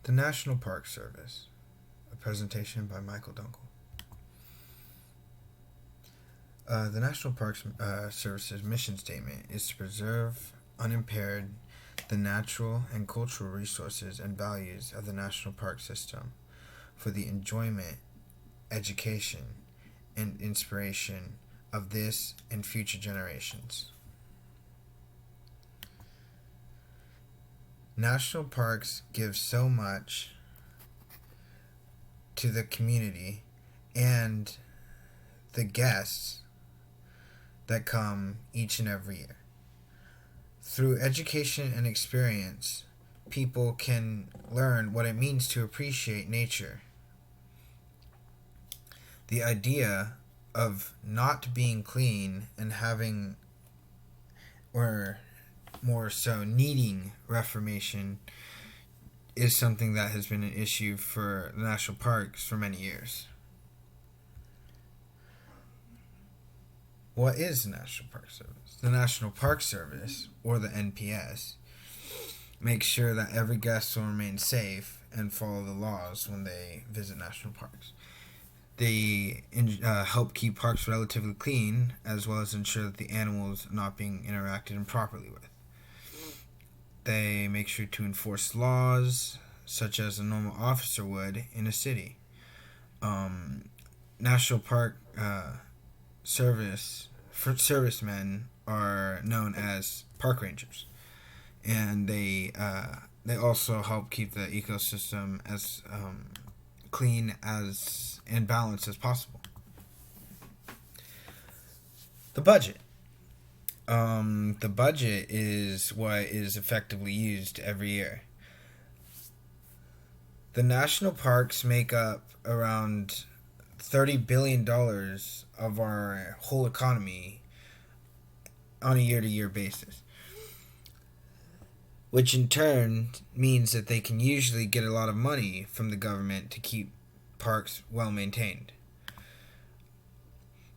The National Park Service. A presentation by Michael Dunkel. The National Park Service's mission statement is to preserve unimpaired the natural and cultural resources and values of the national park system for the enjoyment, education, and inspiration of this and future generations. National parks give so much to the community and the guests that come each and every year. Through education and experience, people can learn what it means to appreciate nature. The idea of not being clean and having, or more so needing, reformation is something that has been an issue for the national parks for many years. What is the National Park Service? The National Park Service, or the NPS, makes sure that every guest will remain safe and follow the laws when they visit national parks. They help keep parks relatively clean, as well as ensure that the animals are not being interacted improperly with. They make sure to enforce laws, such as a normal officer would in a city. National Park servicemen are known as park rangers, and they also help keep the ecosystem as clean as and balanced as possible. The budget. The budget is what is effectively used every year. The national parks make up around $30 billion of our whole economy on a year-to-year basis, which in turn means that they can usually get a lot of money from the government to keep parks well maintained.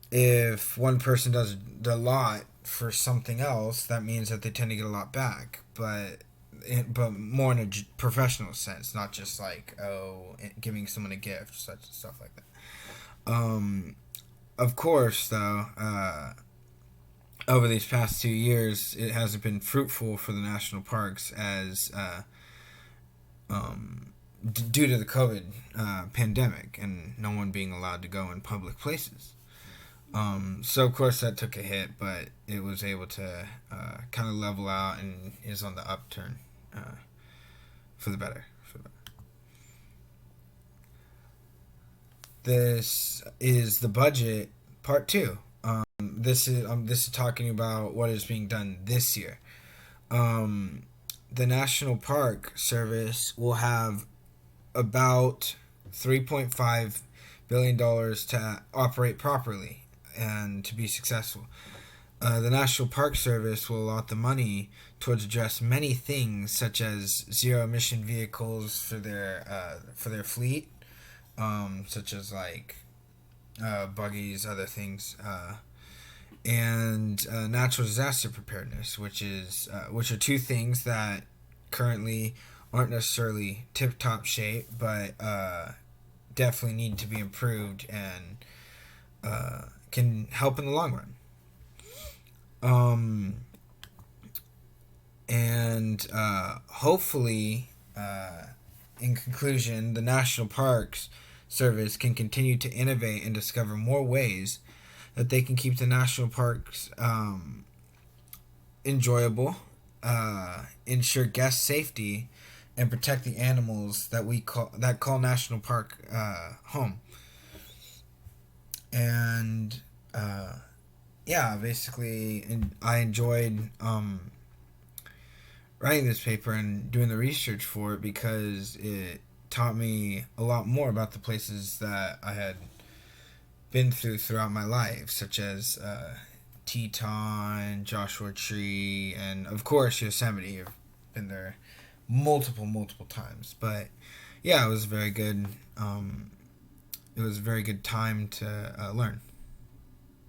If one person does a lot for something else, that means that they tend to get a lot back, but more in a professional sense, not just like giving someone a gift, such stuff like that. Of course, though, over these past 2 years, it hasn't been fruitful for the national parks as due to the COVID pandemic and no one being allowed to go in public places. So of course that took a hit, but it was able to kind of level out and is on the upturn for the better. This is the budget part 2. This is talking about what is being done this year. The National Park Service will have about $3.5 billion to operate properly and to be successful. The National Park Service will allot the money towards address many things, such as zero emission vehicles for their fleet, such as like buggies, other things, and natural disaster preparedness, which are two things that currently aren't necessarily tip-top shape, but definitely need to be improved and can help in the long run. Hopefully, in conclusion, the National Parks Service can continue to innovate and discover more ways that they can keep the national parks enjoyable, ensure guest safety, and protect the animals that call national park home. And basically, I enjoyed writing this paper and doing the research for it because it taught me a lot more about the places that I had been throughout my life, such as Teton, Joshua Tree, and of course Yosemite. I've been there multiple times, but yeah, it was very good. It was a very good time to learn.